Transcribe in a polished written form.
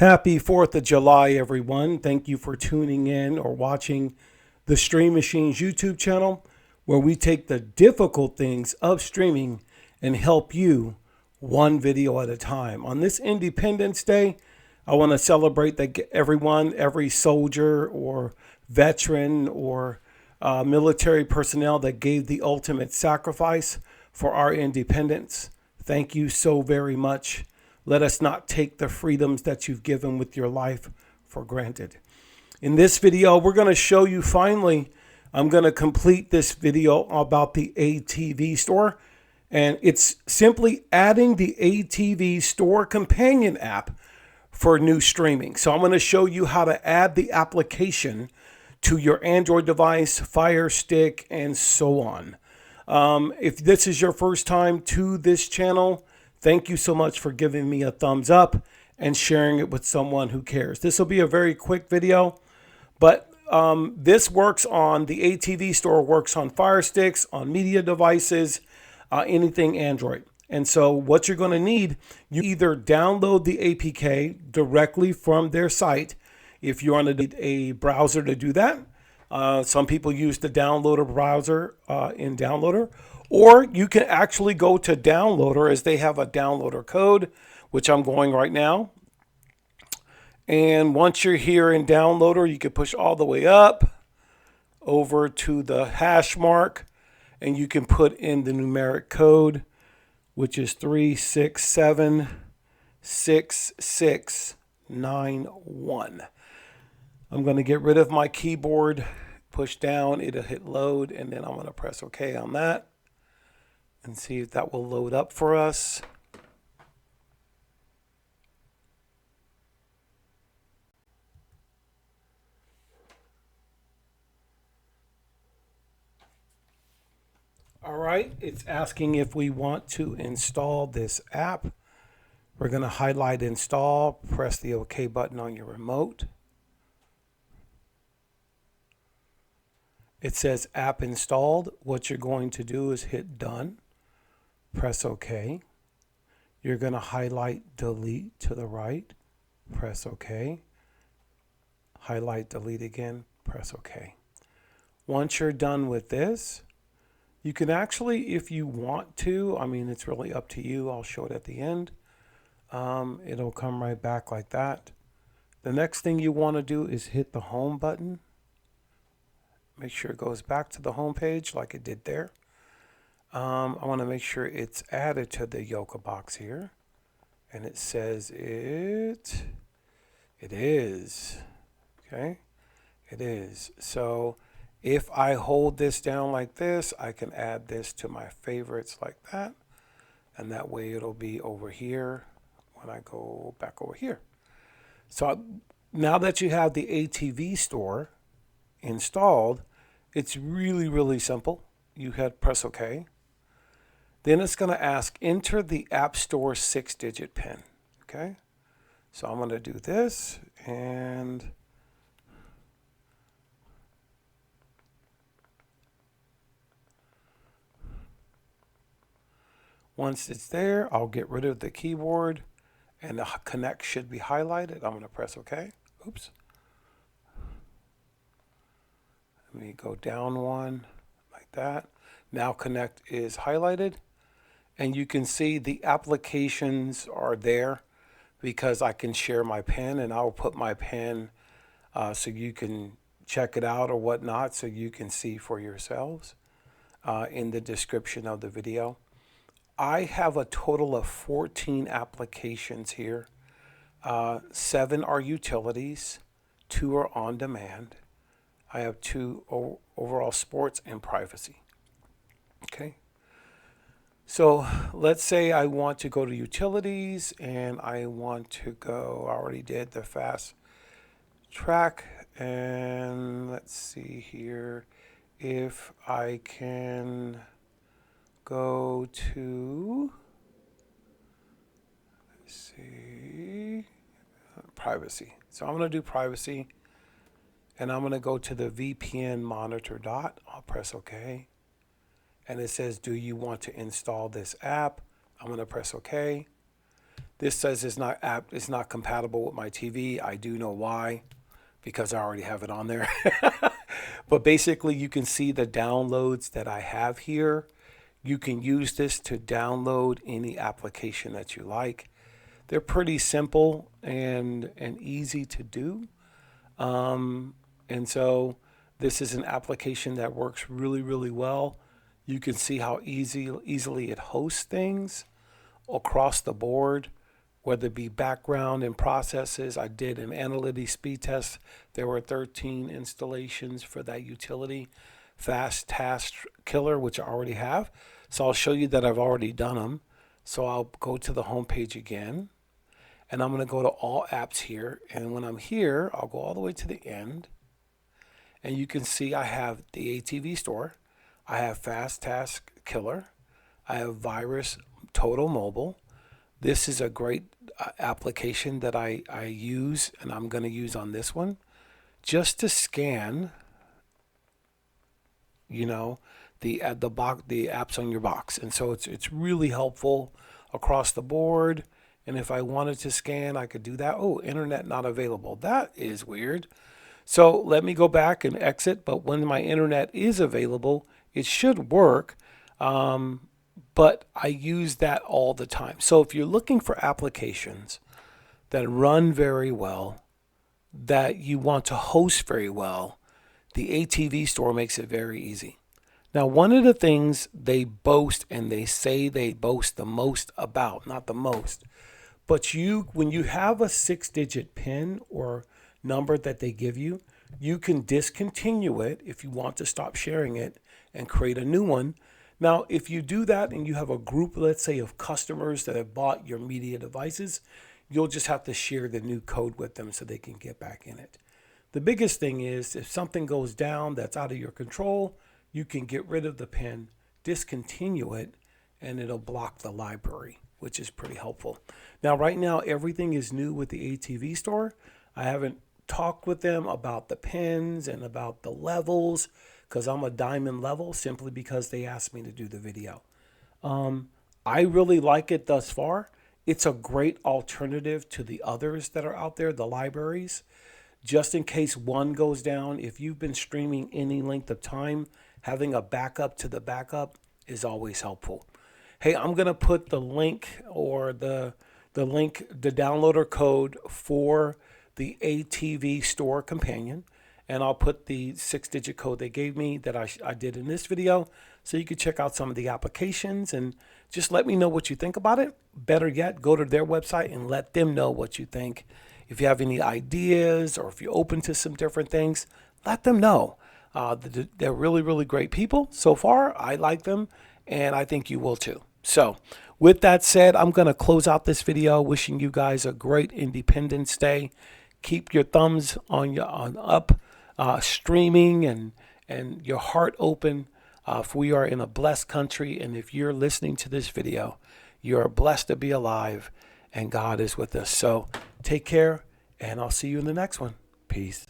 Happy 4th of July, everyone. Thank you for tuning in or watching the Stream Machines YouTube channel, where we take the difficult things of streaming and help you one video at a time. On this Independence Day, I want to celebrate that everyone, every soldier or veteran or military personnel that gave the ultimate sacrifice for our independence. Thank you so very much. Let us not take the freedoms that you've given with your life for granted. In this video, we're going to show you finally, I'm going to complete this video about the ATV store. And it's simply adding the ATV store companion app for new streaming. So I'm going to show you how to add the application to your Android device, Fire Stick, and so on. If this is your first time to this channel, thank you so much for giving me a thumbs up and sharing it with someone who cares. This will be a very quick video, but this works on the ATV store, works on Fire Sticks, on media devices, anything Android. And so what you're going to need, you either download the APK directly from their site if you're on a browser to do that. Some people use the downloader browser in Downloader. Or you can actually go to Downloader, as they have a downloader code, which I'm going right now. And once you're here in Downloader, you can push all the way up over to the hash mark, and you can put in the numeric code, which is 3676691. I'm going to get rid of my keyboard, push down, it'll hit load, and then I'm going to press OK on that and see if that will load up for us. All right, it's asking if we want to install this app. We're going to highlight install, press the OK button on your remote. It says app installed. What you're going to do is hit done. Press OK. You're going to highlight delete to the right. Press OK. Highlight delete again. Press OK. Once you're done with this, you can actually, if you want to, I mean, it's really up to you. I'll show it at the end. It'll come right back like that. The next thing you want to do is hit the home button. Make sure it goes back to the home page like it did there. I want to make sure it's added to the Yoka box here. And it says it is. Okay, it is. So if I hold this down like this, I can add this to my favorites like that. And that way it'll be over here when I go back over here. So now that you have the ATV store installed, it's really, really simple. You press OK. Then it's going to ask, enter the App Store 6-digit PIN. Okay, so I'm going to do this, and once it's there, I'll get rid of the keyboard, and the connect should be highlighted. I'm going to press OK. Oops. Let me go down one like that. Now connect is highlighted. And you can see the applications are there because I can share my PIN, and I'll put my PIN so you can check it out or whatnot, so you can see for yourselves in the description of the video. I have a total of 14 applications here. 7 are utilities, 2 are on demand. I have 2 overall sports and privacy. Okay. So let's say I want to go to utilities, and I want to go, I already did the fast track, and let's see here if I can go to, let's see, privacy. So I'm going to do privacy, and I'm going to go to the VPN monitor dot. I'll press OK. And it says, do you want to install this app? I'm going to press OK. This says it's not compatible with my TV. I do know why, because I already have it on there. But basically you can see the downloads that I have here. You can use this to download any application that you like. They're pretty simple and easy to do. And so this is an application that works really, really well. You can see how easily it hosts things across the board, whether it be background and processes. I did an analytics speed test. There were 13 installations for that utility, Fast Task Killer, which I already have. So I'll show you that I've already done them. So I'll go to the home page again, and I'm going to go to all apps here. And when I'm here, I'll go all the way to the end. And you can see I have the ATV Store. I have Fast Task Killer. I have Virus Total Mobile. This is a great application that I use, and I'm going to use on this one just to scan, you know, the apps on your box. And so it's really helpful across the board. And if I wanted to scan, I could do that. Oh, internet not available. That is weird. So let me go back and exit. But when my internet is available, it should work. But I use that all the time. So if you're looking for applications that run very well, that you want to host very well, the ATV Store makes it very easy. Now, one of the things they boast, and they say they boast the most about, not the most, but when you have a 6-digit PIN or number that they give you, you can discontinue it if you want to stop sharing it and create a new one. Now, if you do that and you have a group, let's say, of customers that have bought your media devices, you'll just have to share the new code with them so they can get back in it. The biggest thing is if something goes down that's out of your control, you can get rid of the PIN, discontinue it, and it'll block the library, which is pretty helpful. Now, right now, everything is new with the ATV Store. I haven't talked with them about the pins and about the levels, because I'm a diamond level, simply because they asked me to do the video. I really like it thus far. It's a great alternative to the others that are out there, the libraries. Just in case one goes down, if you've been streaming any length of time, having a backup to the backup is always helpful. Hey, I'm going to put the link or the downloader code for the ATV Store Companion, and I'll put the 6-digit code they gave me that I did in this video, so you can check out some of the applications and just let me know what you think about it. Better yet, go to their website and let them know what you think. If you have any ideas or if you're open to some different things, let them know. They're really, really great people. So far, I like them, and I think you will too. So with that said, I'm going to close out this video wishing you guys a great Independence Day. Keep your thumbs on up, streaming and your heart open. If we are in a blessed country, and if you're listening to this video, you're blessed to be alive, and God is with us. So take care, and I'll see you in the next one. Peace.